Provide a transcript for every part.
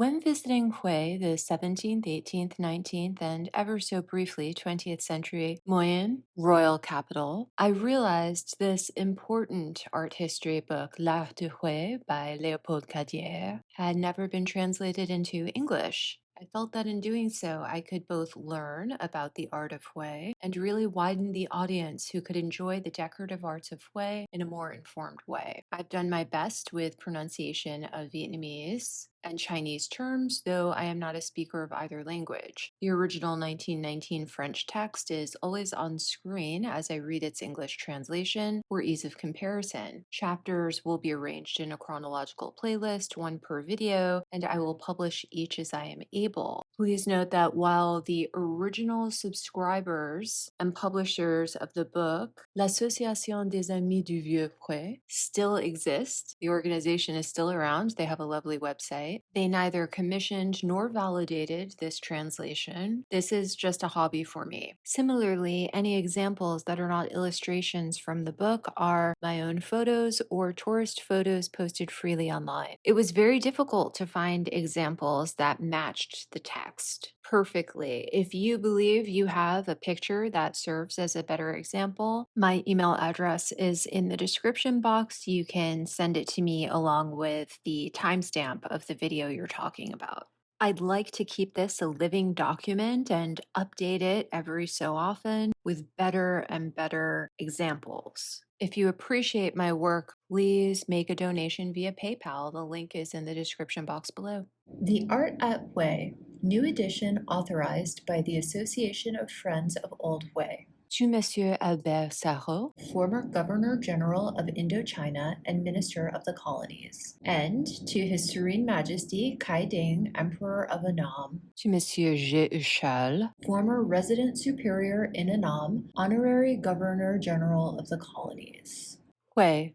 When visiting Hue, the 17th, 18th, 19th, and ever so briefly 20th century Moyen royal capital, I realized this important art history book, L'Art de Hue by Léopold Cadière, had never been translated into English. I felt that in doing so, I could both learn about the art of Hue and really widen the audience who could enjoy the decorative arts of Hue in a more informed way. I've done my best with pronunciation of Vietnamese and Chinese terms, though I am not a speaker of either language. The original 1919 French text is always on screen as I read its English translation for ease of comparison. Chapters will be arranged in a chronological playlist, one per video, and I will publish each as I am able. Please note that while the original subscribers and publishers of the book, l'Association des Amis du Vieux Hue, still exist, the organization is still around, they have a lovely website. They neither commissioned nor validated this translation. This is just a hobby for me. Similarly, any examples that are not illustrations from the book are my own photos or tourist photos posted freely online. It was very difficult to find examples that matched the text perfectly. If you believe you have a picture that serves as a better example, my email address is in the description box. You can send it to me along with the timestamp of the video you're talking about. I'd like to keep this a living document and update it every so often with better and better examples. If you appreciate my work, please make a donation via PayPal. The link is in the description box below. The Art at Hue, new edition authorized by the Association of Friends of Old Hue. To Monsieur Albert Sarraut, former Governor General of Indochina and Minister of the Colonies, and to His Serene Majesty Kai Ding, Emperor of Annam. To Monsieur G. Huchal, former Resident Superior in Annam, Honorary Governor General of the Colonies. Hue.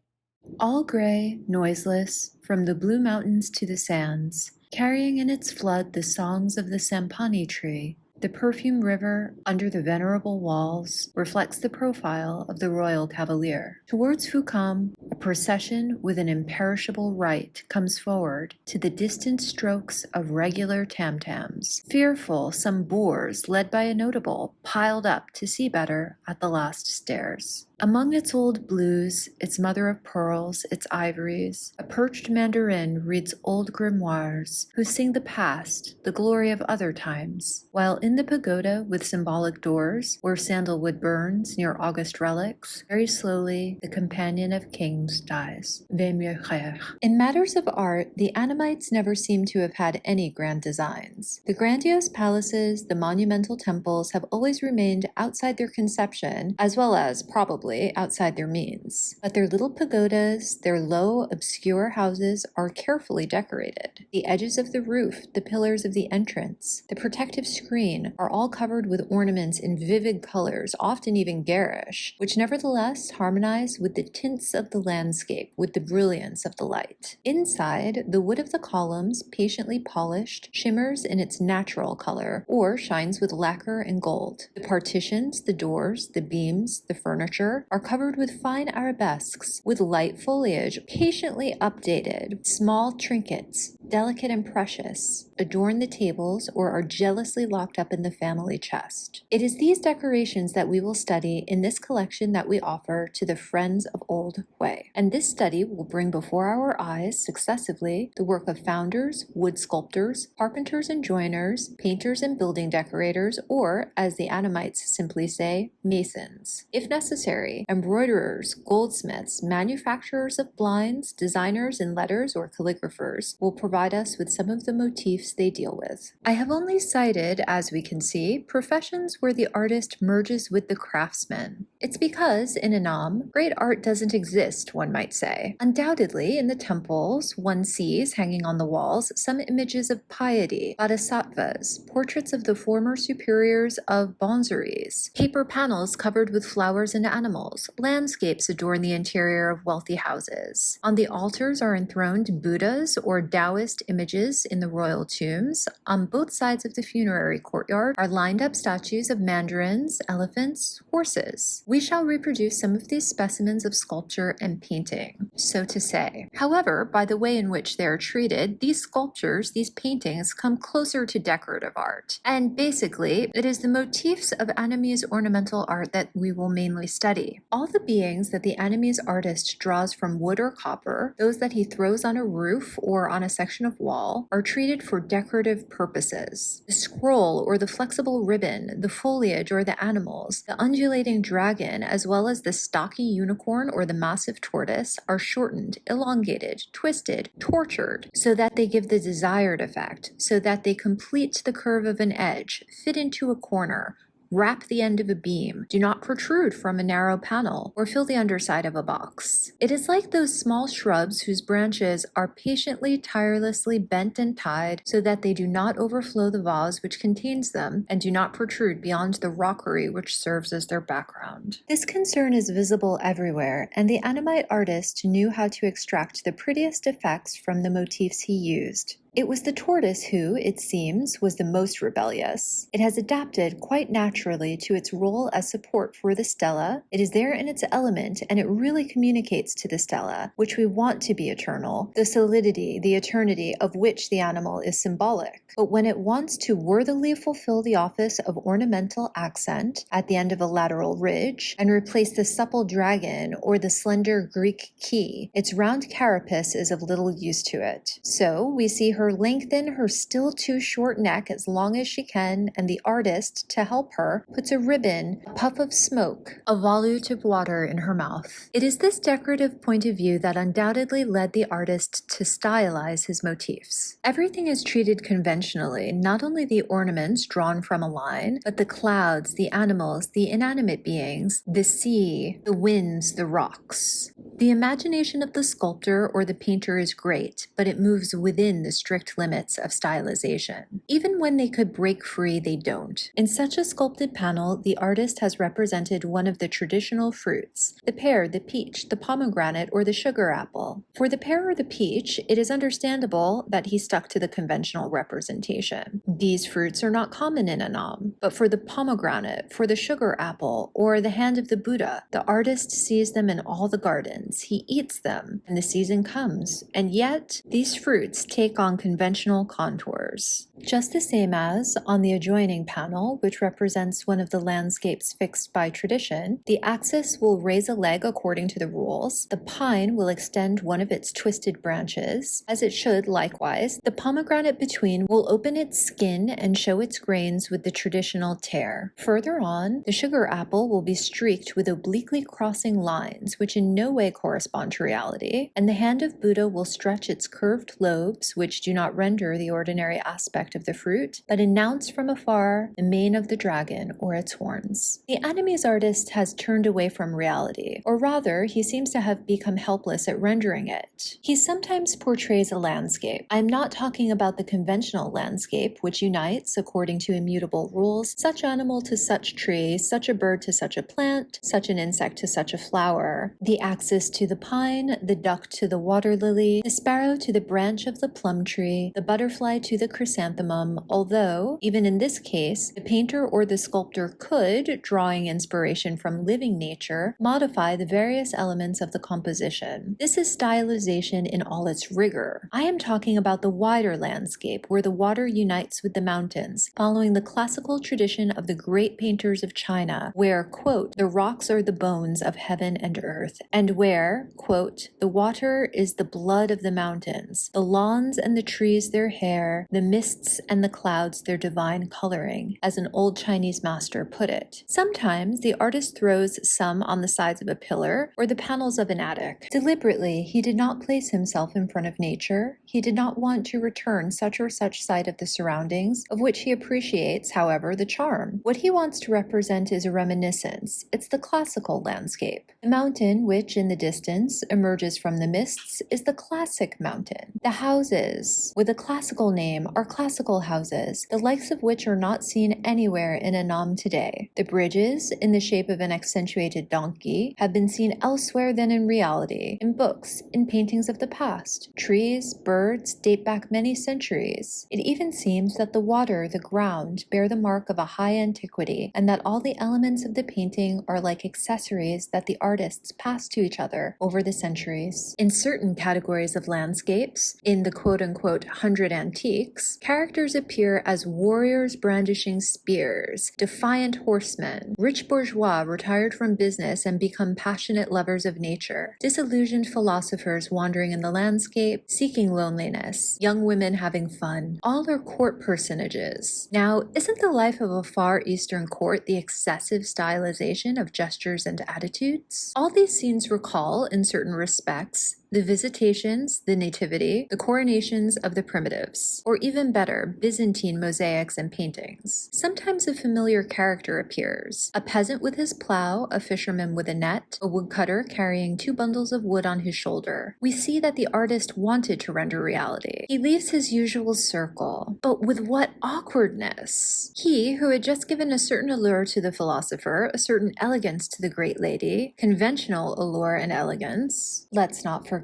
All gray, noiseless, from the blue mountains to the sands, carrying in its flood the songs of the sampani tree, the perfume river under the venerable walls reflects the profile of the royal cavalier. Towards Fukam, a procession with an imperishable rite comes forward to the distant strokes of regular tam-tams. Fearful, some boors, led by a notable, piled up to see better at the last stairs. Among its old blues, its mother of pearls, its ivories, a perched mandarin reads old grimoires, who sing the past, the glory of other times, while in the pagoda with symbolic doors, where sandalwood burns near august relics, very slowly the companion of kings dies. Muraire. In matters of art, the Annamites never seem to have had any grand designs. The grandiose palaces, the monumental temples have always remained outside their conception, as well as, probably, outside their means. But their little pagodas, their low, obscure houses are carefully decorated. The edges of the roof, the pillars of the entrance, the protective screen are all covered with ornaments in vivid colors, often even garish, which nevertheless harmonize with the tints of the landscape, with the brilliance of the light. Inside, the wood of the columns, patiently polished, shimmers in its natural color, or shines with lacquer and gold. The partitions, the doors, the beams, the furniture, are covered with fine arabesques, with light foliage, patiently updated. Small trinkets, delicate and precious, adorn the tables or are jealously locked up in the family chest. It is these decorations that we will study in this collection that we offer to the Friends of Old Hue. And this study will bring before our eyes successively the work of founders, wood sculptors, carpenters and joiners, painters and building decorators, or, as the Annamites simply say, masons. If necessary, embroiderers, goldsmiths, manufacturers of blinds, designers in letters or calligraphers will provide us with some of the motifs they deal with. I have only cited, as we can see, professions where the artist merges with the craftsman. It's because, in Annam, great art doesn't exist, one might say. Undoubtedly, in the temples, one sees, hanging on the walls, some images of piety, bodhisattvas, portraits of the former superiors of bonzeries, paper panels covered with flowers and animals, landscapes adorn the interior of wealthy houses. On the altars are enthroned Buddhas or Taoist artist images in the royal tombs. On both sides of the funerary courtyard are lined up statues of mandarins, elephants, horses. We shall reproduce some of these specimens of sculpture and painting, so to say. However, by the way in which they are treated, these sculptures, these paintings, come closer to decorative art. And basically, it is the motifs of Vietnamese ornamental art that we will mainly study. All the beings that the Vietnamese artist draws from wood or copper, those that he throws on a roof or on a section of wall, are treated for decorative purposes. The scroll or the flexible ribbon, the foliage or the animals, the undulating dragon, as well as the stocky unicorn or the massive tortoise, are shortened, elongated, twisted, tortured, so that they give the desired effect, so that they complete the curve of an edge, fit into a corner, wrap the end of a beam, do not protrude from a narrow panel, or fill the underside of a box. It is like those small shrubs whose branches are patiently, tirelessly bent and tied so that they do not overflow the vase which contains them and do not protrude beyond the rockery which serves as their background. This concern is visible everywhere, and the Annamite artist knew how to extract the prettiest effects from the motifs he used. It was the tortoise who, it seems, was the most rebellious. It has adapted quite naturally to its role as support for the stela. It is there in its element, and it really communicates to the stela, which we want to be eternal, the solidity, the eternity of which the animal is symbolic. But when it wants to worthily fulfill the office of ornamental accent at the end of a lateral ridge and replace the supple dragon or the slender Greek key, its round carapace is of little use to it. So we see her lengthen her still too short neck as long as she can, and the artist, to help her, puts a ribbon, a puff of smoke, a volute of water in her mouth. It is this decorative point of view that undoubtedly led the artist to stylize his motifs. Everything is treated conventionally, not only the ornaments drawn from a line, but the clouds, the animals, the inanimate beings, the sea, the winds, the rocks. The imagination of the sculptor or the painter is great, but it moves within the strict limits of stylization. Even when they could break free, they don't. In such a sculpted panel, the artist has represented one of the traditional fruits, the pear, the peach, the pomegranate, or the sugar apple. For the pear or the peach, it is understandable that he stuck to the conventional representation. These fruits are not common in Annam, but for the pomegranate, for the sugar apple, or the hand of the Buddha, the artist sees them in all the gardens. He eats them, and the season comes, and yet these fruits take on conventional contours. Just the same as, on the adjoining panel, which represents one of the landscapes fixed by tradition, the axis will raise a leg according to the rules, the pine will extend one of its twisted branches, as it should likewise, the pomegranate between will open its skin and show its grains with the traditional tear. Further on, the sugar apple will be streaked with obliquely crossing lines, which in no way correspond to reality, and the hand of Buddha will stretch its curved lobes, which do not render the ordinary aspect of the fruit, but announce from afar the mane of the dragon or its horns. The Vietnamese artist has turned away from reality, or rather, he seems to have become helpless at rendering it. He sometimes portrays a landscape. I am not talking about the conventional landscape, which unites, according to immutable rules, such animal to such tree, such a bird to such a plant, such an insect to such a flower, the axis to the pine, the duck to the water lily, the sparrow to the branch of the plum tree, the butterfly to the chrysanthemum, although, even in this case, the painter or the sculptor could, drawing inspiration from living nature, modify the various elements of the composition. This is stylization in all its rigor. I am talking about the wider landscape, where the water unites with the mountains, following the classical tradition of the great painters of China, where, quote, the rocks are the bones of heaven and earth, and where, quote, the water is the blood of the mountains, the lawns and the trees their hair, the mists and the clouds their divine coloring, as an old Chinese master put it. Sometimes the artist throws some on the sides of a pillar or the panels of an attic. Deliberately, he did not place himself in front of nature. He did not want to return such or such sight of the surroundings, of which he appreciates, however, the charm. What he wants to represent is a reminiscence. It's the classical landscape. The mountain, which in the distance emerges from the mists, is the classic mountain. The houses, houses. With a classical name are classical houses, the likes of which are not seen anywhere in Annam today. The bridges, in the shape of an accentuated donkey, have been seen elsewhere than in reality, in books, in paintings of the past. Trees, birds date back many centuries. It even seems that the water, the ground, bear the mark of a high antiquity, and that all the elements of the painting are like accessories that the artists pass to each other over the centuries. In certain categories of landscapes, in the quote-unquote 100 antiques, characters appear as warriors brandishing spears, defiant horsemen, rich bourgeois retired from business and become passionate lovers of nature, disillusioned philosophers wandering in the landscape, seeking loneliness, young women having fun. All are court personages. Now, isn't the life of a Far Eastern court the excessive stylization of gestures and attitudes? All these scenes recall, in certain respects, the visitations, the nativity, the coronations of the primitives, or even better, Byzantine mosaics and paintings. Sometimes a familiar character appears: a peasant with his plow, a fisherman with a net, a woodcutter carrying 2 bundles of wood on his shoulder. We see that the artist wanted to render reality. He leaves his usual circle, but with what awkwardness! He, who had just given a certain allure to the philosopher, a certain elegance to the great lady, conventional allure and elegance, let's not forget,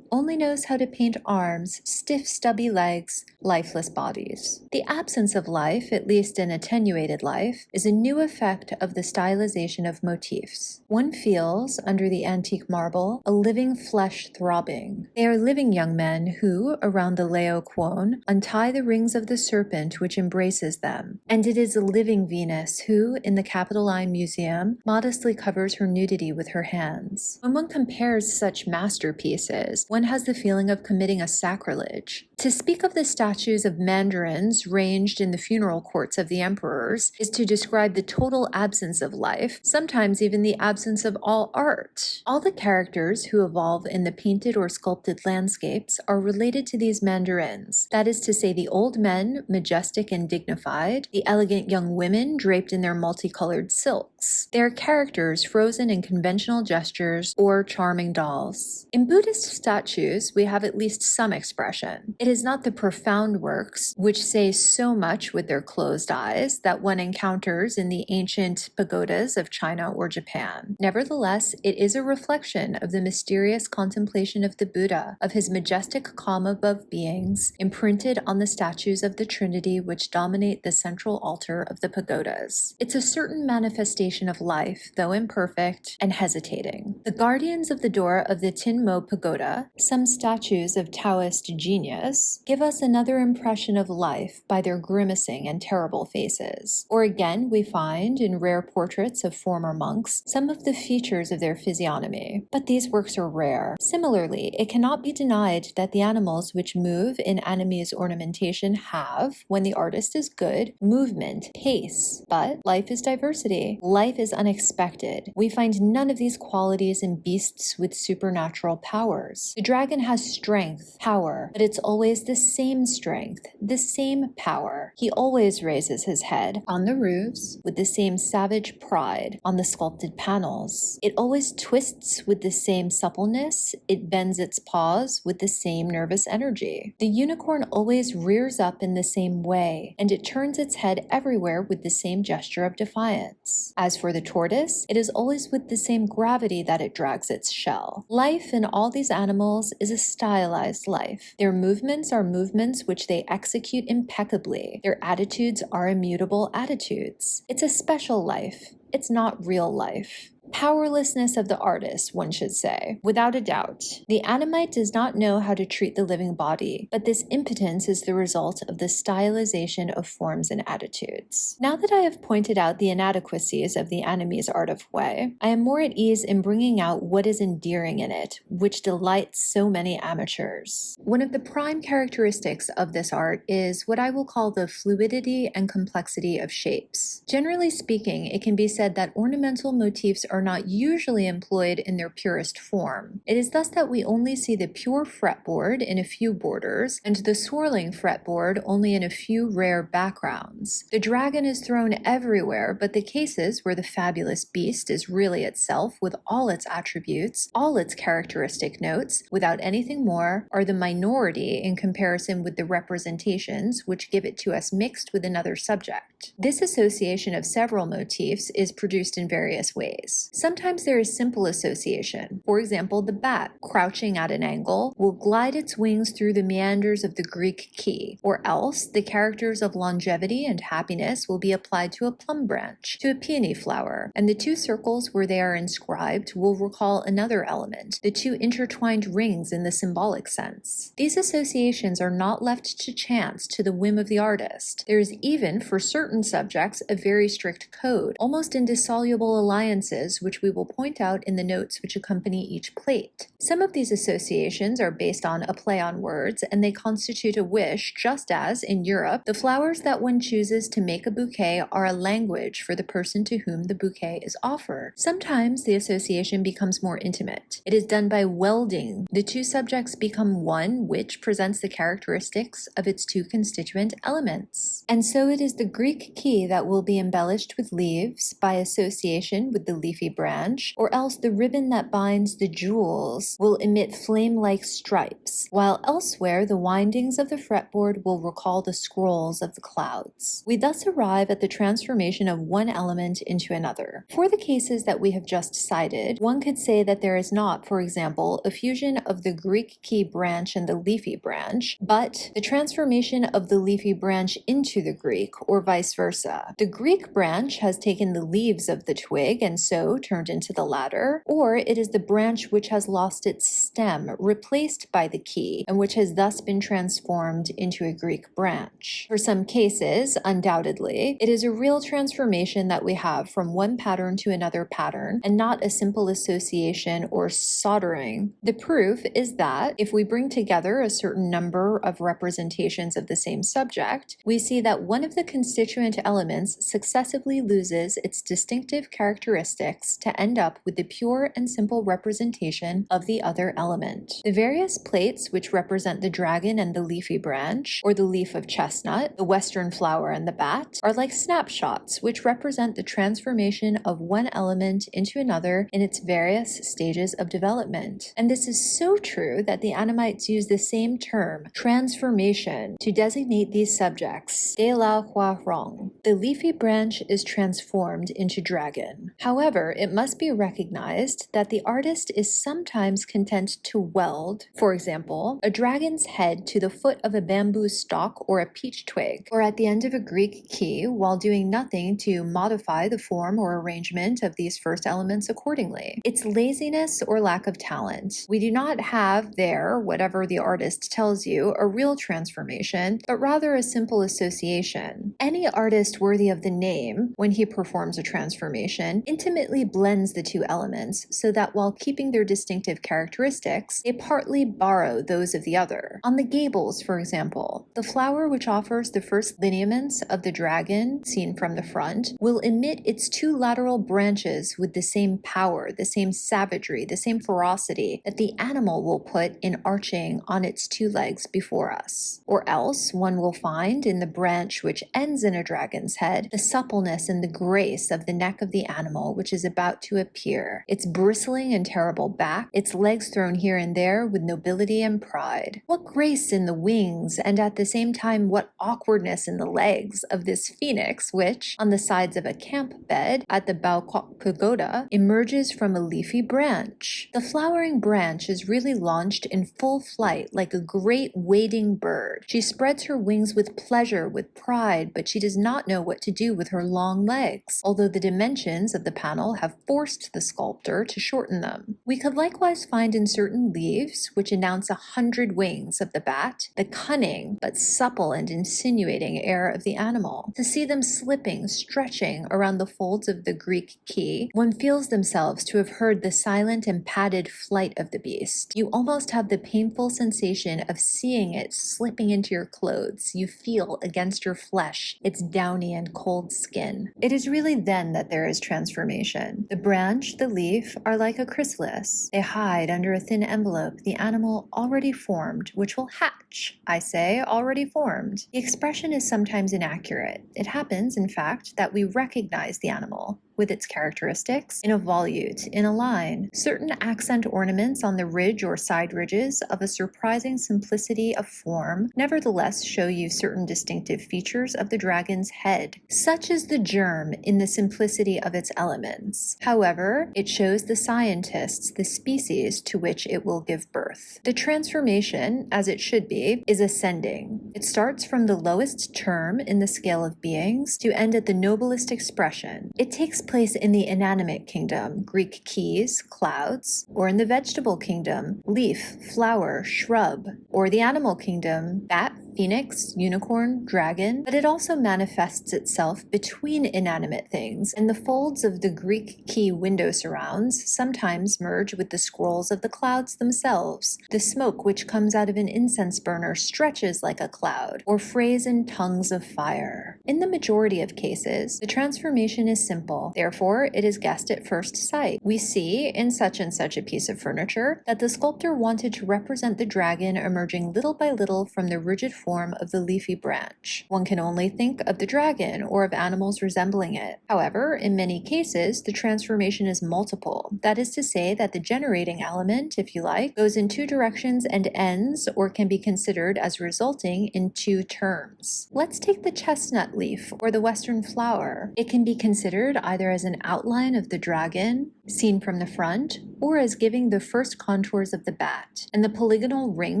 only knows how to paint arms, stiff stubby legs, lifeless bodies. The absence of life, at least an attenuated life, is a new effect of the stylization of motifs. One feels, under the antique marble, a living flesh throbbing. They are living young men who, around the Laocoon, untie the rings of the serpent which embraces them. And it is a living Venus who, in the Capitoline Museum, modestly covers her nudity with her hands. When one compares such masterpieces, one has the feeling of committing a sacrilege. To speak of the statues of mandarins ranged in the funeral courts of the emperors is to describe the total absence of life, sometimes even the absence of all art. All the characters who evolve in the painted or sculpted landscapes are related to these mandarins, that is to say, the old men, majestic and dignified, the elegant young women draped in their multicolored silks. They are characters frozen in conventional gestures or charming dolls. In Buddhist statues, we have at least some expression. It is not the profound works, which say so much with their closed eyes, that one encounters in the ancient pagodas of China or Japan. Nevertheless, it is a reflection of the mysterious contemplation of the Buddha, of his majestic calm above beings, imprinted on the statues of the Trinity which dominate the central altar of the pagodas. It's a certain manifestation of life, though imperfect and hesitating. The guardians of the door of the Tinmo Pagoda, some statues of Taoist genius, give us another impression of life by their grimacing and terrible faces. Or again, we find, in rare portraits of former monks, some of the features of their physiognomy. But these works are rare. Similarly, it cannot be denied that the animals which move in Annamese ornamentation have, when the artist is good, movement, pace. But life is diversity. Life is unexpected. We find none of these qualities in beasts with supernatural powers. The dragon has strength, power, but it's always the same strength, the same power. He always raises his head on the roofs with the same savage pride on the sculpted panels. It always twists with the same suppleness. It bends its paws with the same nervous energy. The unicorn always rears up in the same way, and it turns its head everywhere with the same gesture of defiance. As for the tortoise, it is always with the same gravity that it drags its shell. Life in all these animals is a stylized life. Their movements are movements which they execute impeccably. Their attitudes are immutable attitudes. It's a special life. It's not real life. Powerlessness of the artist, one should say. Without a doubt, the Annamite does not know how to treat the living body, but this impotence is the result of the stylization of forms and attitudes. Now that I have pointed out the inadequacies of the Annamese art of Hui, I am more at ease in bringing out what is endearing in it, which delights so many amateurs. One of the prime characteristics of this art is what I will call the fluidity and complexity of shapes. Generally speaking, it can be said that ornamental motifs are are not usually employed in their purest form. It is thus that we only see the pure fretboard in a few borders, and the swirling fretboard only in a few rare backgrounds. The dragon is thrown everywhere, but the cases where the fabulous beast is really itself with all its attributes, all its characteristic notes, without anything more, are the minority in comparison with the representations which give it to us mixed with another subject. This association of several motifs is produced in various ways. Sometimes there is simple association. For example, the bat, crouching at an angle, will glide its wings through the meanders of the Greek key, or else the characters of longevity and happiness will be applied to a plum branch, to a peony flower, and the two circles where they are inscribed will recall another element, the two intertwined rings in the symbolic sense. These associations are not left to chance, to the whim of the artist. There is even, for certain subjects, a very strict code, almost indissoluble alliances, which we will point out in the notes which accompany each plate. Some of these associations are based on a play on words, and they constitute a wish, just as, in Europe, the flowers that one chooses to make a bouquet are a language for the person to whom the bouquet is offered. Sometimes the association becomes more intimate. It is done by welding. The two subjects become one, which presents the characteristics of its two constituent elements. And so it is the Greek key that will be embellished with leaves by association with the leafy branch, or else the ribbon that binds the jewels will emit flame-like stripes, while elsewhere the windings of the fretboard will recall the scrolls of the clouds. We thus arrive at the transformation of one element into another. For the cases that we have just cited, one could say that there is not, for example, a fusion of the Greek key branch and the leafy branch, but the transformation of the leafy branch into the Greek, or vice versa. The Greek branch has taken the leaves of the twig and so turned into the latter, or it is the branch which has lost its stem, replaced by the key, and which has thus been transformed into a Greek branch. For some cases, undoubtedly, it is a real transformation that we have from one pattern to another pattern, and not a simple association or soldering. The proof is that if we bring together a certain number of representations of the same subject, we see that one of the constituent elements successively loses its distinctive characteristics to end up with the pure and simple representation of the other element. The various plates which represent the dragon and the leafy branch, or the leaf of chestnut, the western flower and the bat, are like snapshots which represent the transformation of one element into another in its various stages of development. And this is so true that the Annamites use the same term, transformation, to designate these subjects. De la Huarong. The leafy branch is transformed into dragon. However, it must be recognized that the artist is sometimes content to weld, for example, a dragon's head to the foot of a bamboo stalk or a peach twig, or at the end of a Greek key, while doing nothing to modify the form or arrangement of these first elements accordingly. It's laziness or lack of talent. We do not have there, whatever the artist tells you, a real transformation, but rather a simple association. Any artist worthy of the name, when he performs a transformation, intimately blends the two elements so that while keeping their distinctive characteristics, they partly borrow those of the other. On the gables, for example, the flower which offers the first lineaments of the dragon, seen from the front, will emit its two lateral branches with the same power, the same savagery, the same ferocity that the animal will put in arching on its two legs before us. Or else, one will find in the branch which ends in a dragon's head the suppleness and the grace of the neck of the animal which is about to appear, its bristling and terrible back, its legs thrown here and there with nobility and pride. What grace in the wings, and at the same time what awkwardness in the legs of this phoenix which, on the sides of a camp bed at the Baokok Pagoda, emerges from a leafy branch. The flowering branch is really launched in full flight like a great wading bird. She spreads her wings with pleasure, with pride, but she does not know what to do with her long legs, although the dimensions of the panel have forced the sculptor to shorten them. We could likewise find in certain leaves, which announce 100 wings of the bat, the cunning but supple and insinuating air of the animal. To see them slipping, stretching around the folds of the Greek key, one feels themselves to have heard the silent and padded flight of the beast. You almost have the painful sensation of seeing it slipping into your clothes. You feel against your flesh its its downy and cold skin. It is really then that there is transformation. The branch, the leaf, are like a chrysalis. They hide under a thin envelope the animal already formed, which will hatch. I say already formed. The expression is sometimes inaccurate. It happens, in fact, that we recognize the animal with its characteristics in a volute, in a line. Certain accent ornaments on the ridge or side ridges of a surprising simplicity of form nevertheless show you certain distinctive features of the dragon's head. Such is the germ in the simplicity of its elements. However, it shows the scientists the species to which it will give birth. The transformation, as it should be, is ascending. It starts from the lowest term in the scale of beings to end at the noblest expression. It takes place in the inanimate kingdom, Greek keys, clouds, or in the vegetable kingdom, leaf, flower, shrub, or the animal kingdom, bat, phoenix, unicorn, dragon, but it also manifests itself between inanimate things, and the folds of the Greek key window surrounds sometimes merge with the scrolls of the clouds themselves. The smoke which comes out of an incense burner stretches like a cloud, or frays in tongues of fire. In the majority of cases, the transformation is simple, therefore it is guessed at first sight. We see, in such and such a piece of furniture, that the sculptor wanted to represent the dragon emerging little by little from the rigid form of the leafy branch. One can only think of the dragon or of animals resembling it. However, in many cases, the transformation is multiple. That is to say that the generating element, if you like, goes in two directions and ends, or can be considered as resulting in two terms. Let's take the chestnut leaf or the western flower. It can be considered either as an outline of the dragon, seen from the front, or as giving the first contours of the bat, and the polygonal ring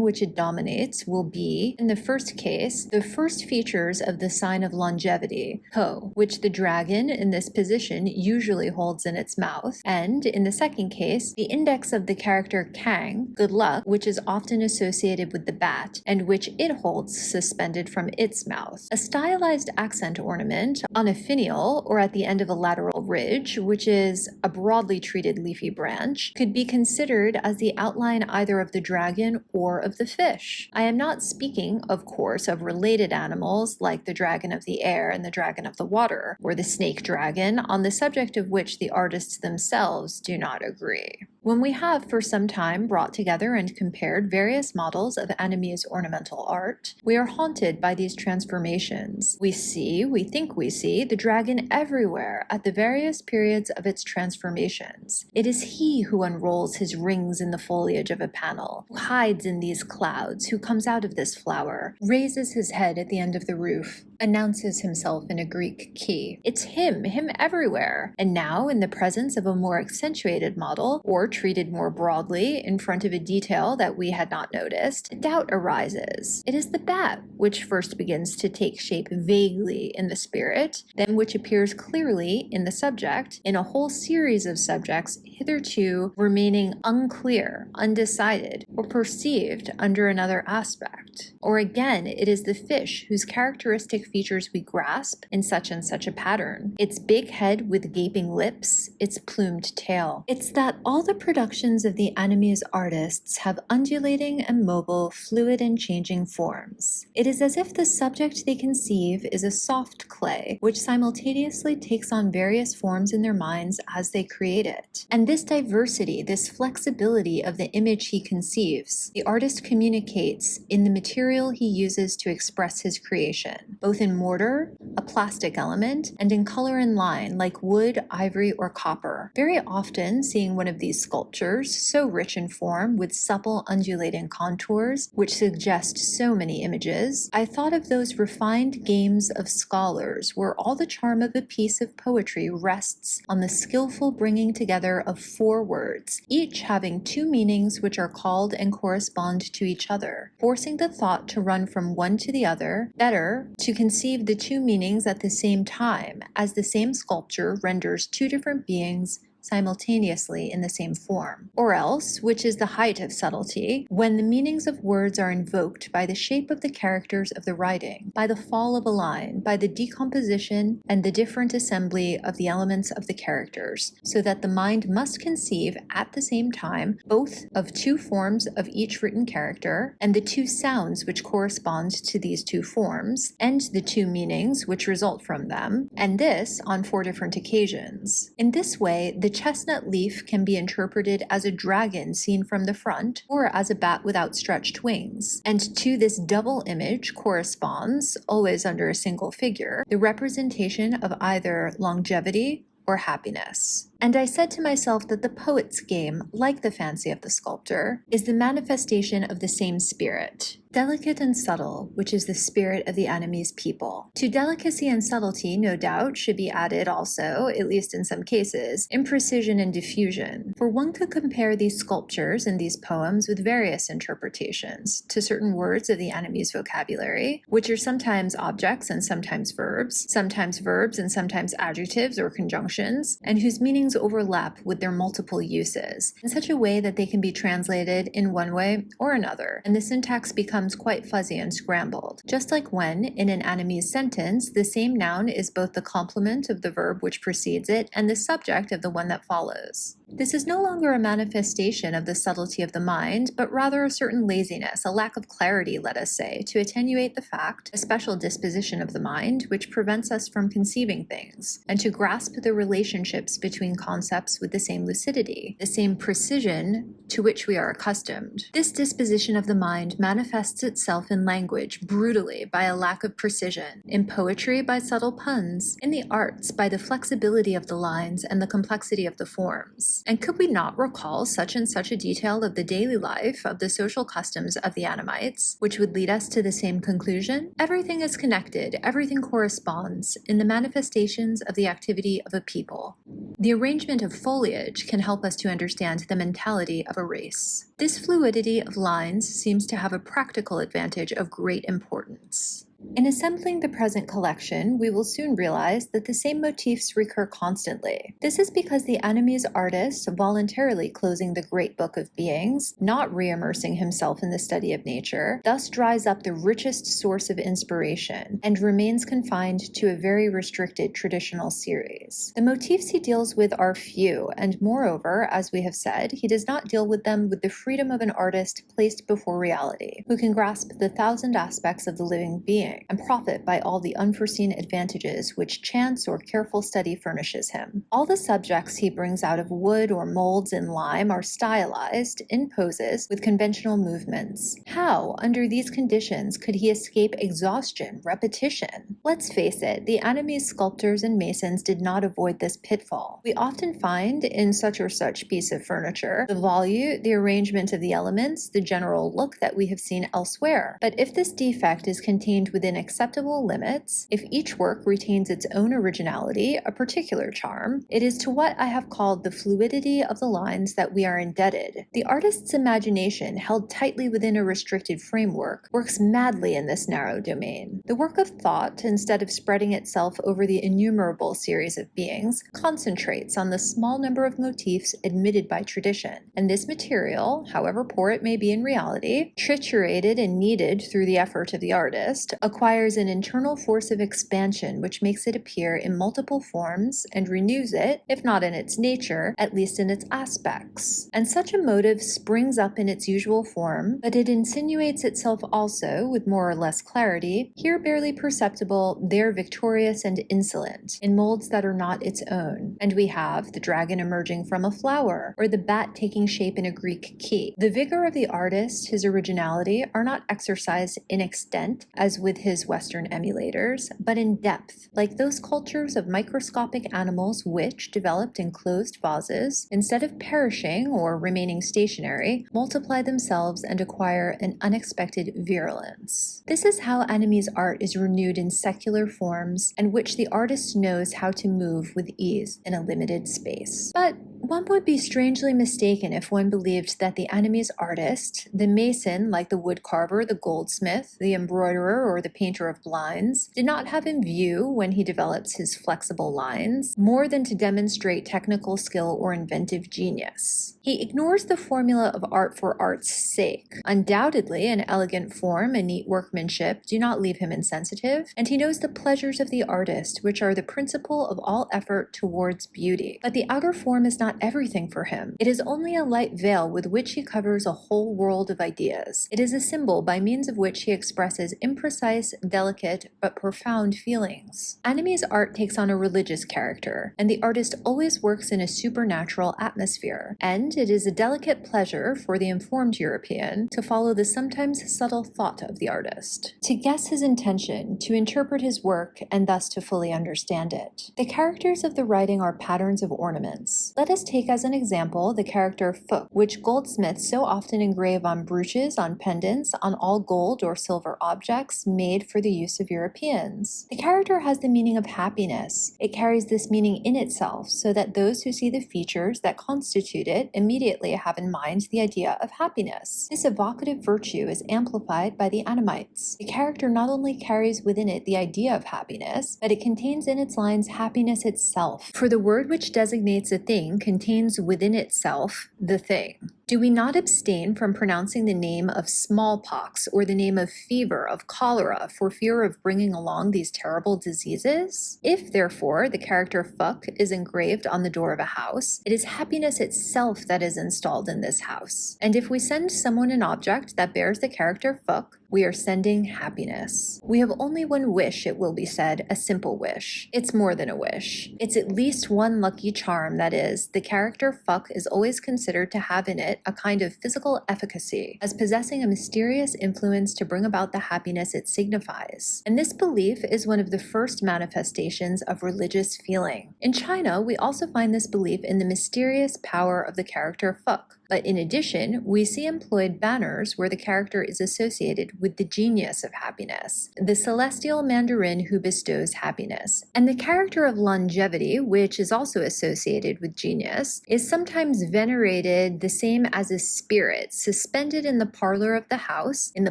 which it dominates will be, in the first case, the first features of the sign of longevity, ho, which the dragon in this position usually holds in its mouth, and, in the second case, the index of the character kang, good luck, which is often associated with the bat, and which it holds suspended from its mouth. A stylized accent ornament on a finial, or at the end of a lateral ridge, which is a broadly treated leafy branch, could be considered as the outline either of the dragon or of the fish. I am not speaking, of course, of related animals like the dragon of the air and the dragon of the water, or the snake dragon, on the subject of which the artists themselves do not agree. When we have for some time brought together and compared various models of Vietnamese ornamental art, we are haunted by these transformations. We think we see, the dragon everywhere at the various periods of its transformations. It is he who unrolls his rings in the foliage of a panel, who hides in these clouds, who comes out of this flower, raises his head at the end of the roof, announces himself in a Greek key. It's him everywhere. And now, in the presence of a more accentuated model, or treated more broadly in front of a detail that we had not noticed, doubt arises. It is the bat which first begins to take shape vaguely in the spirit, then which appears clearly in the subject, in a whole series of subjects hitherto remaining unclear, undecided, or perceived under another aspect. Or again, it is the fish whose characteristic features we grasp in such and such a pattern. Its big head with gaping lips, its plumed tail. It's that all the productions of the Vietnamese artists have undulating and mobile, fluid and changing forms. It is as if the subject they conceive is a soft clay, which simultaneously takes on various forms in their minds as they create it. And this diversity, this flexibility of the image he conceives, the artist communicates in the material he uses to express his creation, both in mortar, a plastic element, and in color and line, like wood, ivory, or copper. Very often, seeing one of these sculptures, so rich in form, with supple undulating contours, which suggest so many images, I thought of those refined games of scholars, where all the charm of a piece of poetry rests on the skillful bringing together of four words, each having two meanings which are called and correspond to each other, forcing the thought to run from one to the other, better, to conceive the two meanings at the same time, as the same sculpture renders two different beings simultaneously in the same form. Or else, which is the height of subtlety, when the meanings of words are invoked by the shape of the characters of the writing, by the fall of a line, by the decomposition and the different assembly of the elements of the characters, so that the mind must conceive at the same time both of two forms of each written character, and the two sounds which correspond to these two forms, and the two meanings which result from them, and this on 4 different occasions. In this way, the chestnut leaf can be interpreted as a dragon seen from the front, or as a bat with outstretched wings, and to this double image corresponds, always under a single figure, the representation of either longevity or happiness. And I said to myself that the poet's game, like the fancy of the sculptor, is the manifestation of the same spirit, delicate and subtle, which is the spirit of the enemy's people. To delicacy and subtlety, no doubt, should be added also, at least in some cases, imprecision and diffusion. For one could compare these sculptures and these poems with various interpretations to certain words of the enemy's vocabulary, which are sometimes objects and sometimes verbs and sometimes adjectives or conjunctions, and whose meanings overlap with their multiple uses in such a way that they can be translated in one way or another, and the syntax becomes quite fuzzy and scrambled. Just like when, in an enemy's sentence, the same noun is both the complement of the verb which precedes it and the subject of the one that follows. This is no longer a manifestation of the subtlety of the mind, but rather a certain laziness, a lack of clarity, let us say, to attenuate the fact, a special disposition of the mind, which prevents us from conceiving things, and to grasp the relationships between concepts with the same lucidity, the same precision to which we are accustomed. This disposition of the mind manifests itself in language brutally by a lack of precision, in poetry by subtle puns, in the arts by the flexibility of the lines and the complexity of the forms. And could we not recall such and such a detail of the daily life, of the social customs of the Annamites, which would lead us to the same conclusion? Everything is connected, everything corresponds in the manifestations of the activity of a people. The arrangement of foliage can help us to understand the mentality of a race. This fluidity of lines seems to have a practical advantage of great importance. In assembling the present collection, we will soon realize that the same motifs recur constantly. This is because the enemy's artist, voluntarily closing the great book of beings, not re-immersing himself in the study of nature, thus dries up the richest source of inspiration and remains confined to a very restricted traditional series. The motifs he deals with are few, and moreover, as we have said, he does not deal with them with the freedom of an artist placed before reality, who can grasp the 1,000 aspects of the living being and profit by all the unforeseen advantages which chance or careful study furnishes him. All the subjects he brings out of wood or molds in lime are stylized in poses with conventional movements. How, under these conditions, could he escape exhaustion, repetition? Let's face it, the enemy's sculptors and masons did not avoid this pitfall. We often find in such or such piece of furniture the volute, the arrangement of the elements, the general look that we have seen elsewhere. But if this defect is contained within acceptable limits, if each work retains its own originality, a particular charm, it is to what I have called the fluidity of the lines that we are indebted. The artist's imagination, held tightly within a restricted framework, works madly in this narrow domain. The work of thought, instead of spreading itself over the innumerable series of beings, concentrates on the small number of motifs admitted by tradition, and this material, however poor it may be in reality, triturated and kneaded through the effort of the artist, acquires an internal force of expansion which makes it appear in multiple forms and renews it, if not in its nature, at least in its aspects. And such a motive springs up in its usual form, but it insinuates itself also, with more or less clarity, here barely perceptible, there victorious and insolent, in molds that are not its own. And we have the dragon emerging from a flower, or the bat taking shape in a Greek key. The vigor of the artist, his originality, are not exercised in extent, as with his Western emulators, but in depth, like those cultures of microscopic animals which, developed in closed vases, instead of perishing or remaining stationary, multiply themselves and acquire an unexpected virulence. This is how Annami's art is renewed in secular forms, and which the artist knows how to move with ease in a limited space. But one would be strangely mistaken if one believed that the Annami's artist, the mason like the woodcarver, the goldsmith, the embroiderer, or the the painter of blinds, did not have in view, when he develops his flexible lines, more than to demonstrate technical skill or inventive genius. He ignores the formula of art for art's sake. Undoubtedly, an elegant form and neat workmanship do not leave him insensitive, and he knows the pleasures of the artist, which are the principle of all effort towards beauty. But the outer form is not everything for him. It is only a light veil with which he covers a whole world of ideas. It is a symbol by means of which he expresses imprecise, delicate, but profound feelings. Anime's art takes on a religious character, and the artist always works in a supernatural atmosphere, and it is a delicate pleasure for the informed European to follow the sometimes subtle thought of the artist, to guess his intention, to interpret his work, and thus to fully understand it. The characters of the writing are patterns of ornaments. Let us take as an example the character Phúc, which goldsmiths so often engrave on brooches, on pendants, on all gold or silver objects made for the use of Europeans. The character has the meaning of happiness. It carries this meaning in itself, so that those who see the features that constitute it immediately have in mind the idea of happiness. This evocative virtue is amplified by the Annamites. The character not only carries within it the idea of happiness, but it contains in its lines happiness itself. For the word which designates a thing contains within itself the thing. Do we not abstain from pronouncing the name of smallpox or the name of fever, of cholera, for fear of bringing along these terrible diseases? If, therefore, the character Phúc is engraved on the door of a house, it is happiness itself that is installed in this house. And if we send someone an object that bears the character Phúc, we are sending happiness. We have only one wish, it will be said, a simple wish. It's more than a wish. It's at least one lucky charm, that is, the character Phúc is always considered to have in it a kind of physical efficacy, as possessing a mysterious influence to bring about the happiness it signifies. And this belief is one of the first manifestations of religious feeling. In China, we also find this belief in the mysterious power of the character Phúc. But in addition, we see employed banners where the character is associated with the genius of happiness, the celestial mandarin who bestows happiness. And the character of longevity, which is also associated with genius, is sometimes venerated the same as a spirit, suspended in the parlor of the house, in the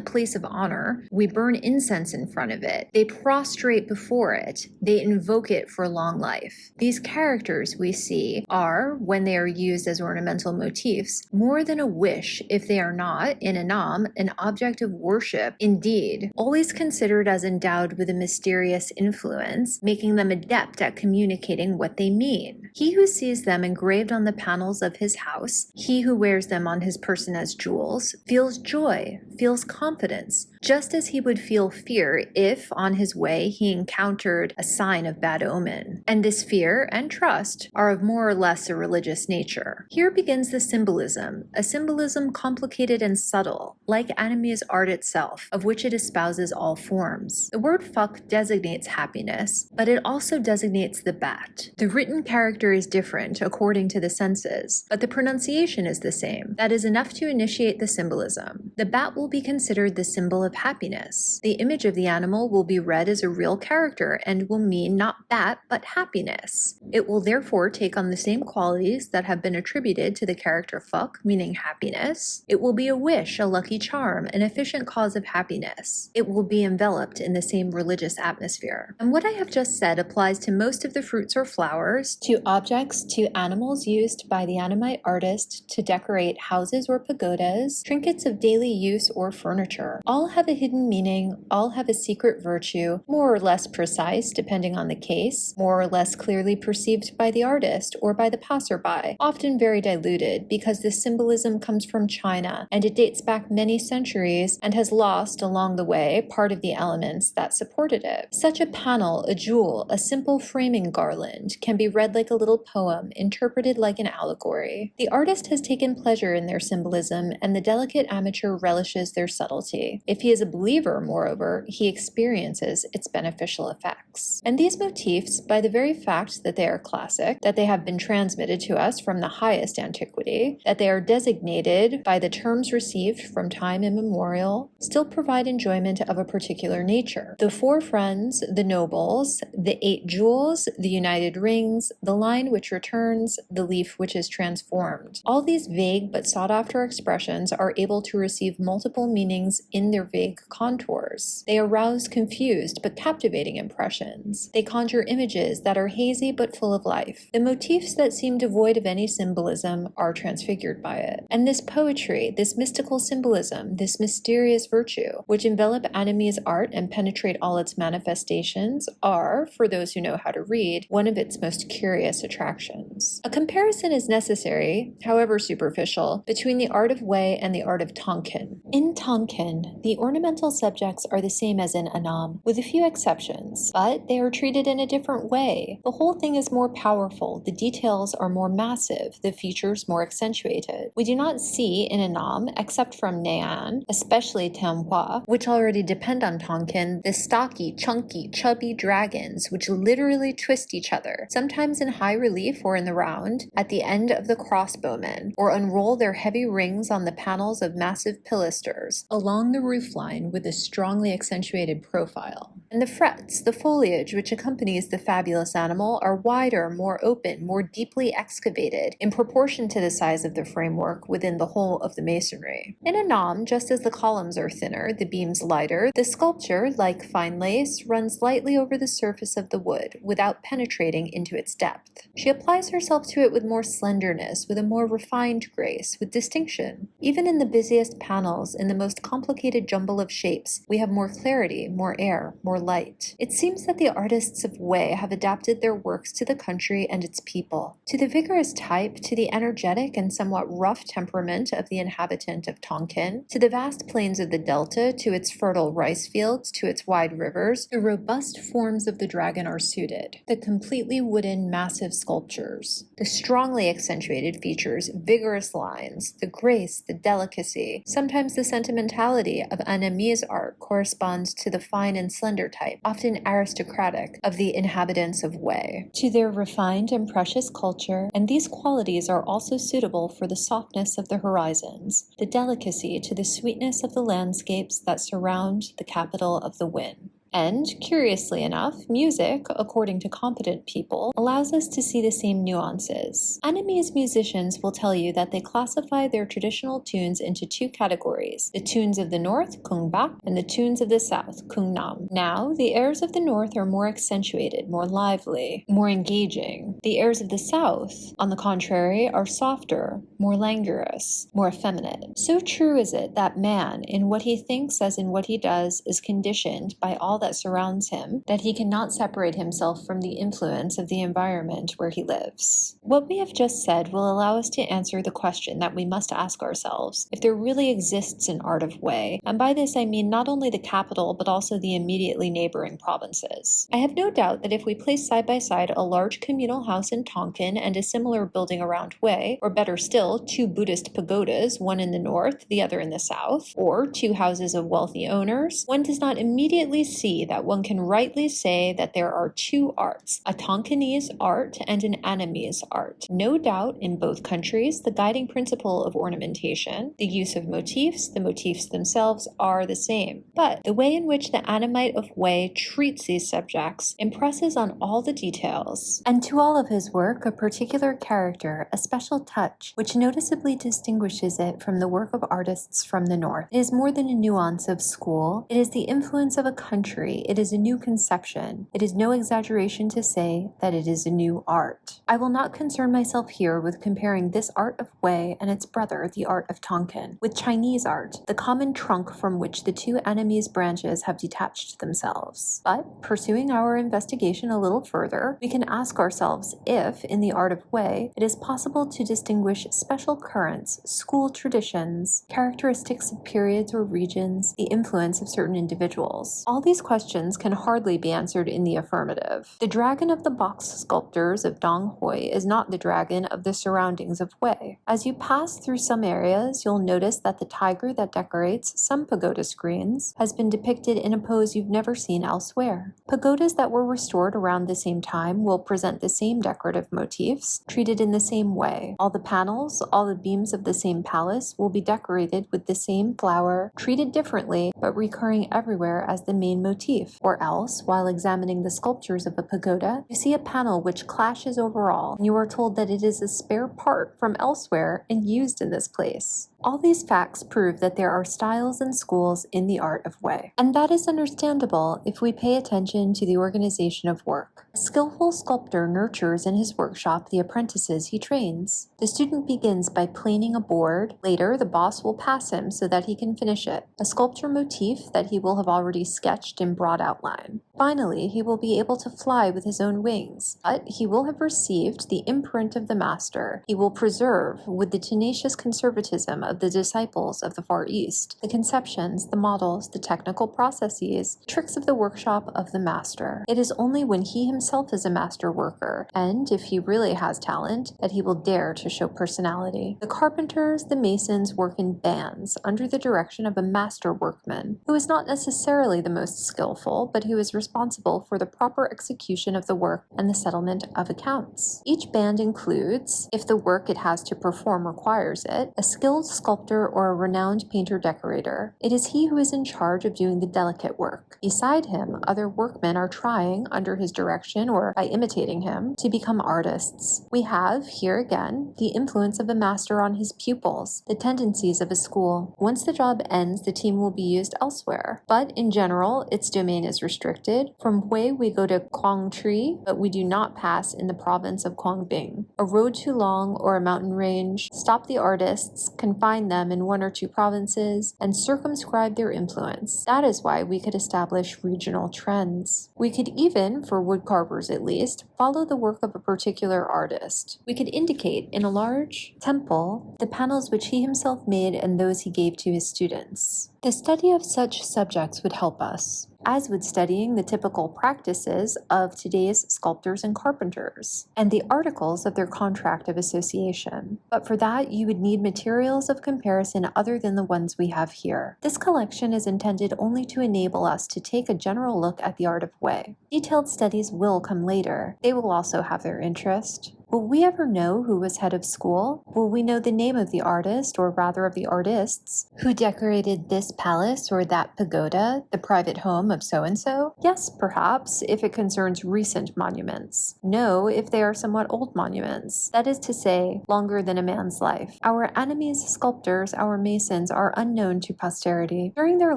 place of honor. We burn incense in front of it. They prostrate before it. They invoke it for long life. These characters we see are, when they are used as ornamental motifs, more than a wish if they are not, in Annam, an object of worship, indeed, always considered as endowed with a mysterious influence, making them adept at communicating what they mean. He who sees them engraved on the panels of his house, he who wears them on his person as jewels, feels joy, feels confidence, just as he would feel fear if, on his way, he encountered a sign of bad omen. And this fear and trust are of more or less a religious nature. Here begins the symbolism, a symbolism complicated and subtle, like Anime's art itself, of which it espouses all forms. The word Phúc designates happiness, but it also designates the bat. The written character is different according to the senses, but the pronunciation is the same. That is enough to initiate the symbolism. The bat will be considered the symbol of happiness. The image of the animal will be read as a real character and will mean not bat, but happiness. It will therefore take on the same qualities that have been attributed to the character Phúc, meaning happiness. It will be a wish, a lucky charm, an efficient cause of happiness. It will be enveloped in the same religious atmosphere. And what I have just said applies to most of the fruits or flowers, to objects, to animals used by the Annamite artist to decorate houses or pagodas, trinkets of daily use or furniture. All have a hidden meaning, all have a secret virtue, more or less precise depending on the case, more or less clearly perceived by the artist or by the passerby, often very diluted because this symbolism comes from China and it dates back many centuries and has lost along the way part of the elements that supported it. Such a panel, a jewel, a simple framing garland can be read like a little poem, interpreted like an allegory. The artist has taken pleasure in their symbolism and the delicate amateur relishes their subtlety. If he is a believer, moreover, he experiences its beneficial effects. And these motifs, by the very fact that they are classic, that they have been transmitted to us from the highest antiquity, that they are designated by the terms received from time immemorial, still provide enjoyment of a particular nature. The four friends, the nobles, the 8 jewels, the united rings, the line which returns, the leaf which is transformed. All these vague but sought-after expressions are able to receive multiple meanings in their vague contours. They arouse confused but captivating impressions. They conjure images that are hazy but full of life. The motifs that seem devoid of any symbolism are transfigured by it. And this poetry, this mystical symbolism, this mysterious virtue, which envelop Vietnamese art and penetrate all its manifestations, are, for those who know how to read, one of its most curious attractions. A comparison is necessary, however superficial, between the art of Wei and the art of Tonkin. In Tonkin, the ornamental subjects are the same as in Annam, with a few exceptions, but they are treated in a different way. The whole thing is more powerful, the details are more massive, the features more accentuated. We do not see in Annam, except from Neian, especially Tianhua, which already depend on Tonkin, the stocky, chunky, chubby dragons which literally twist each other, sometimes in high relief or in the round, at the end of the crossbowmen, or unroll their heavy rings on the panels of massive pilasters, along the roofline with a strongly accentuated profile. And the frets, the foliage which accompanies the fabulous animal, are wider, more open, more deeply excavated, in proportion to the size of the framework within the whole of the masonry. In Annam, just as the columns are thinner, the beams lighter, the sculpture, like fine lace, runs lightly over the surface of the wood, without penetrating into its depth. She applies herself to it with more slenderness, with a more refined grace, with distinction. Even in the busiest panels, in the most complicated jumble of shapes, we have more clarity, more air, more light. It seems that the artists of Wei have adapted their works to the country and its people, to the vigorous type, to the energetic and somewhat rough temperament of the inhabitant of Tonkin, to the vast plains of the delta, to its fertile rice fields, to its wide rivers. The robust forms of the dragon are suited, the completely wooden massive sculptures, the strongly accentuated features, vigorous lines, the grace, the delicacy, sometimes the sentimentality of Vietnamese art corresponds to the fine and slender type, often aristocratic, of the inhabitants of Wei, to their refined and precious culture, and these qualities are also suitable for the softness of the horizons, the delicacy to the sweetness of the landscapes that surround the capital of the Wen. And, curiously enough, music, according to competent people, allows us to see the same nuances. Vietnamese musicians will tell you that they classify their traditional tunes into two categories, the tunes of the north, Kung Bak, and the tunes of the south, Kung Nam. Now, the airs of the north are more accentuated, more lively, more engaging. The airs of the south, on the contrary, are softer, more languorous, more effeminate. So true is it that man, in what he thinks as in what he does, is conditioned by all that surrounds him, that he cannot separate himself from the influence of the environment where he lives. What we have just said will allow us to answer the question that we must ask ourselves, if there really exists an art of Wei, and by this I mean not only the capital but also the immediately neighboring provinces. I have no doubt that if we place side by side a large communal house in Tonkin and a similar building around Wei, or better still, two Buddhist pagodas, one in the north, the other in the south, or two houses of wealthy owners, one does not immediately see that one can rightly say that there are two arts, a Tonkinese art and an Vietnamese art. No doubt, in both countries, the guiding principle of ornamentation, the use of motifs, the motifs themselves are the same. But the way in which the Annamite of Wei treats these subjects impresses on all the details, and to all of his work a particular character, a special touch, which noticeably distinguishes it from the work of artists from the north. It is more than a nuance of school, it is the influence of a country. It is a new conception. It is no exaggeration to say that it is a new art. I will not concern myself here with comparing this art of Wei and its brother, the art of Tonkin, with Chinese art, the common trunk from which the two Vietnamese branches have detached themselves. But, pursuing our investigation a little further, we can ask ourselves if, in the art of Wei, it is possible to distinguish special currents, school traditions, characteristics of periods or regions, the influence of certain individuals. All these questions can hardly be answered in the affirmative. The dragon of the box sculptors of Dong Hoi is not the dragon of the surroundings of Wei. As you pass through some areas, you'll notice that the tiger that decorates some pagoda screens has been depicted in a pose you've never seen elsewhere. Pagodas that were restored around the same time will present the same decorative motifs, treated in the same way. All the panels, all the beams of the same palace will be decorated with the same flower, treated differently, but recurring everywhere as the main motif. Or else, while examining the sculptures of a pagoda, you see a panel which clashes overall, and you are told that it is a spare part from elsewhere and used in this place. All these facts prove that there are styles and schools in the art of Wei. And that is understandable if we pay attention to the organization of work. A skillful sculptor nurtures in his workshop the apprentices he trains. The student begins by planing a board. Later, the boss will pass him so that he can finish it, a sculpture motif that he will have already sketched in broad outline. Finally, he will be able to fly with his own wings, but he will have received the imprint of the master. He will preserve, with the tenacious conservatism of the disciples of the Far East, the conceptions, the models, the technical processes, tricks of the workshop of the master. It is only when he himself is a master worker, and if he really has talent, that he will dare to show personality. The carpenters, the masons work in bands under the direction of a master workman, who is not necessarily the most skillful, but who is responsible for the proper execution of the work and the settlement of accounts. Each band includes, if the work it has to perform requires it, a skilled sculptor or a renowned painter-decorator. It is he who is in charge of doing the delicate work. Beside him, other workmen are trying, under his direction or by imitating him, to become artists. We have, here again, the influence of a master on his pupils, the tendencies of a school. Once the job ends, the team will be used elsewhere, but in general, its domain is restricted. From Hui, we go to Quangtri, but we do not pass in the province of Quangbing. A road too long or a mountain range stop the artists, confine them in one or two provinces, and circumscribe their influence. That is why we could establish regional trends. We could even, for woodcarvers at least, follow the work of a particular artist. We could indicate in a large temple the panels which he himself made and those he gave to his students. The study of such subjects would help us, as would studying the typical practices of today's sculptors and carpenters, and the articles of their contract of association. But for that, you would need materials of comparison other than the ones we have here. This collection is intended only to enable us to take a general look at the art of Wei. Detailed studies will come later. They will also have their interest. Will we ever know who was head of school? Will we know the name of the artist, or rather of the artists, who decorated this palace or that pagoda, the private home of so-and-so? Yes, perhaps, if it concerns recent monuments. No, if they are somewhat old monuments. That is to say, longer than a man's life. Our enemies, sculptors, our masons, are unknown to posterity. During their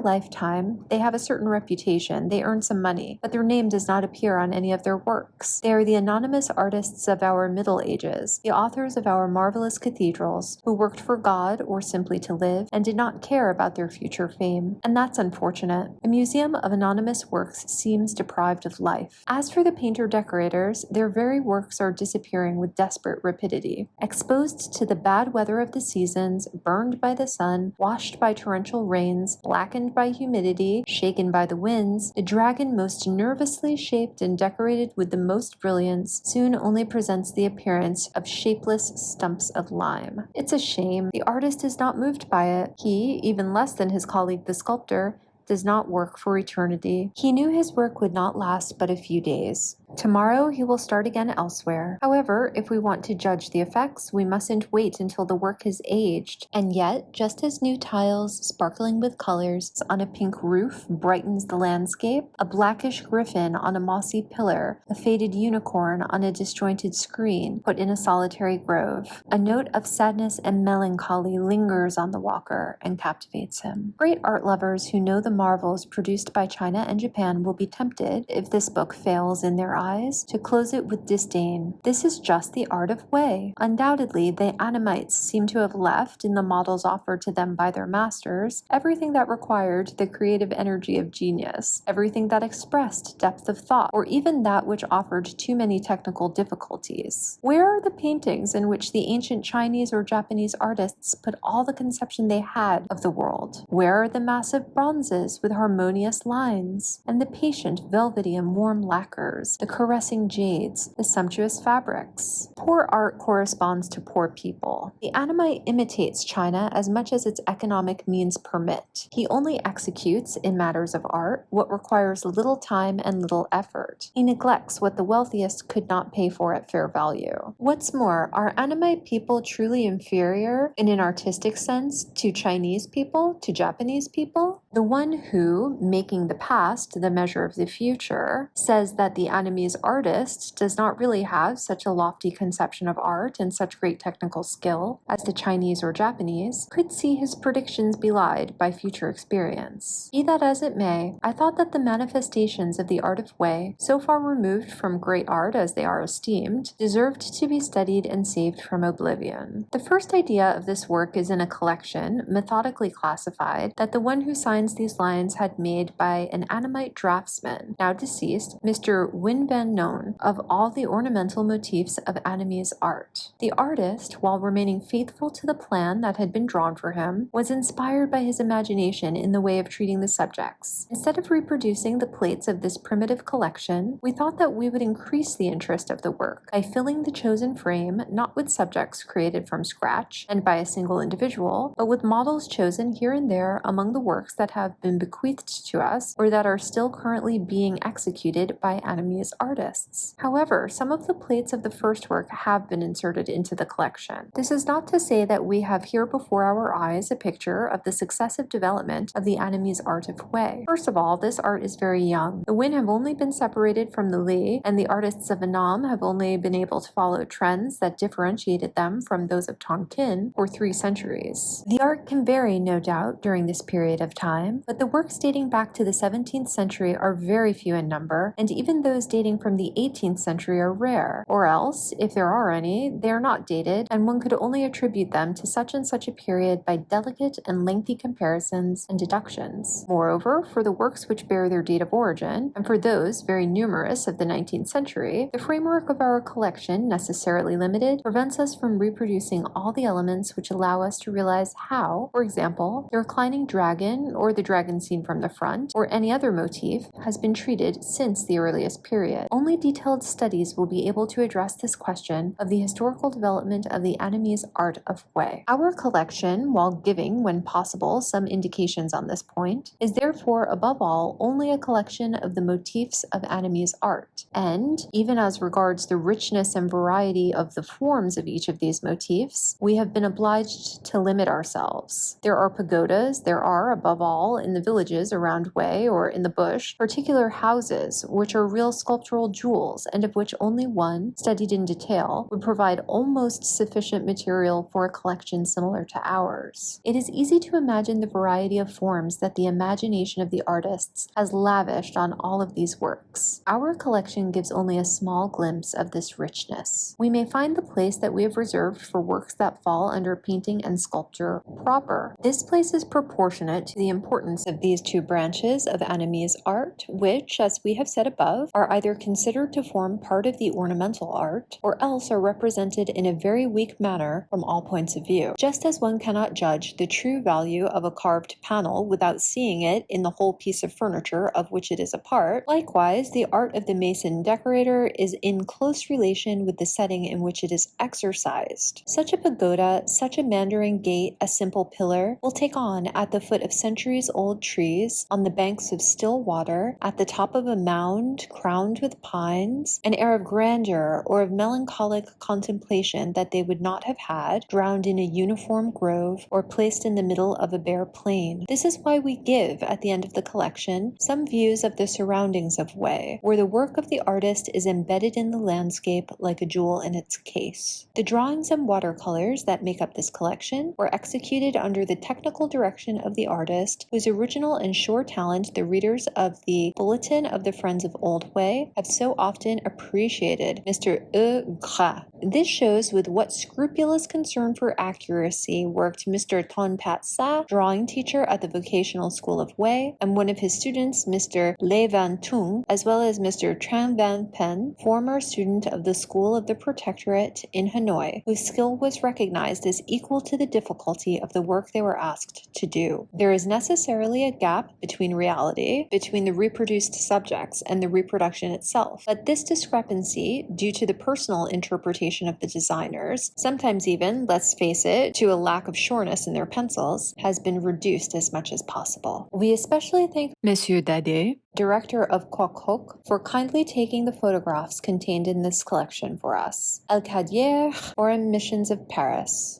lifetime, they have a certain reputation, they earn some money, but their name does not appear on any of their works. They are the anonymous artists of our Middle Ages, the authors of our marvelous cathedrals, who worked for God or simply to live, and did not care about their future fame. And that's unfortunate. A museum of anonymous works seems deprived of life. As for the painter-decorators, their very works are disappearing with desperate rapidity. Exposed to the bad weather of the seasons, burned by the sun, washed by torrential rains, blackened by humidity, shaken by the winds, the dragon most nervously shaped and decorated with the most brilliance soon only presents the appearance of shapeless stumps of lime. It's a shame. The artist is not moved by it. He, even less than his colleague the sculptor, does not work for eternity. He knew his work would not last but a few days. Tomorrow he will start again elsewhere. However, if we want to judge the effects, we mustn't wait until the work has aged. And yet, just as new tiles sparkling with colors on a pink roof brightens the landscape, a blackish griffin on a mossy pillar, a faded unicorn on a disjointed screen put in a solitary grove, a note of sadness and melancholy lingers on the walker and captivates him. Great art lovers who know the marvels produced by China and Japan will be tempted, if this book fails in their eyes, to close it with disdain. This is just the art of Wei. Undoubtedly, the Annamites seem to have left, in the models offered to them by their masters, everything that required the creative energy of genius, everything that expressed depth of thought, or even that which offered too many technical difficulties. Where are the paintings in which the ancient Chinese or Japanese artists put all the conception they had of the world? Where are the massive bronzes with harmonious lines, and the patient velvety and warm lacquers, the caressing jades, the sumptuous fabrics? Poor art corresponds to poor people. The Annamite imitates China as much as its economic means permit. He only executes, in matters of art, what requires little time and little effort. He neglects what the wealthiest could not pay for at fair value. What's more, are Annamite people truly inferior, in an artistic sense, to Chinese people, to Japanese people? The one who, making the past the measure of the future, says that the Annamese Vietnamese artist does not really have such a lofty conception of art and such great technical skill as the Chinese or Japanese, could see his predictions belied by future experience. Be that as it may, I thought that the manifestations of the art of Wei, so far removed from great art as they are esteemed, deserved to be studied and saved from oblivion. The first idea of this work is in a collection, methodically classified, that the one who signs these lines had made by an Annamite draftsman, now deceased, Mr. Win Van Non, of all the ornamental motifs of Annamese art. The artist, while remaining faithful to the plan that had been drawn for him, was inspired by his imagination in the way of treating the subjects. Instead of reproducing the plates of this primitive collection, we thought that we would increase the interest of the work by filling the chosen frame not with subjects created from scratch and by a single individual, but with models chosen here and there among the works that have been bequeathed to us or that are still currently being executed by Annamese artists. However, some of the plates of the first work have been inserted into the collection. This is not to say that we have here before our eyes a picture of the successive development of the Annamese art of Wei. First of all, this art is very young. The Win have only been separated from the Li, and the artists of Annam have only been able to follow trends that differentiated them from those of Tonkin for 3 centuries. The art can vary, no doubt, during this period of time, but the works dating back to the 17th century are very few in number, and even those dating from the 18th century are rare, or else, if there are any, they are not dated, and one could only attribute them to such and such a period by delicate and lengthy comparisons and deductions. Moreover, for the works which bear their date of origin, and for those, very numerous, of the 19th century, the framework of our collection, necessarily limited, prevents us from reproducing all the elements which allow us to realize how, for example, the reclining dragon, or the dragon seen from the front, or any other motif, has been treated since the earliest period. Only detailed studies will be able to address this question of the historical development of the Annamese art of Wei. Our collection, while giving, when possible, some indications on this point, is therefore above all only a collection of the motifs of Annamese art, and, even as regards the richness and variety of the forms of each of these motifs, we have been obliged to limit ourselves. There are pagodas, there are, above all, in the villages around Wei or in the bush, particular houses, which are real sculptural jewels, and of which only one, studied in detail, would provide almost sufficient material for a collection similar to ours. It is easy to imagine the variety of forms that the imagination of the artists has lavished on all of these works. Our collection gives only a small glimpse of this richness. We may find the place that we have reserved for works that fall under painting and sculpture proper. This place is proportionate to the importance of these 2 branches of Annamese art, which, as we have said above, are either considered to form part of the ornamental art, or else are represented in a very weak manner from all points of view. Just as one cannot judge the true value of a carved panel without seeing it in the whole piece of furniture of which it is a part, likewise the art of the mason decorator is in close relation with the setting in which it is exercised. Such a pagoda, such a mandarin gate, a simple pillar, will take on, at the foot of centuries-old trees, on the banks of still water, at the top of a mound crowned with pines, an air of grandeur or of melancholic contemplation that they would not have had, drowned in a uniform grove, or placed in the middle of a bare plain. This is why we give, at the end of the collection, some views of the surroundings of Wei, where the work of the artist is embedded in the landscape like a jewel in its case. The drawings and watercolors that make up this collection were executed under the technical direction of the artist, whose original and sure talent the readers of the Bulletin of the Friends of Old Wei have so often appreciated, Mr. E. Gras. This shows with what scrupulous concern for accuracy worked Mr. Ton Pat Sa, drawing teacher at the Vocational School of Wei, and one of his students, Mr. Le Van Tung, as well as Mr. Tran Van Pen, former student of the School of the Protectorate in Hanoi, whose skill was recognized as equal to the difficulty of the work they were asked to do. There is necessarily a gap between reality, between the reproduced subjects and the reproduction itself, but this discrepancy, due to the personal interpretation of the designers, sometimes even, let's face it, to a lack of sureness in their pencils, has been reduced as much as possible. We especially thank Monsieur Dadé, director of Quoc for kindly taking the photographs contained in this collection for us. El Cadière, or Missions of Paris.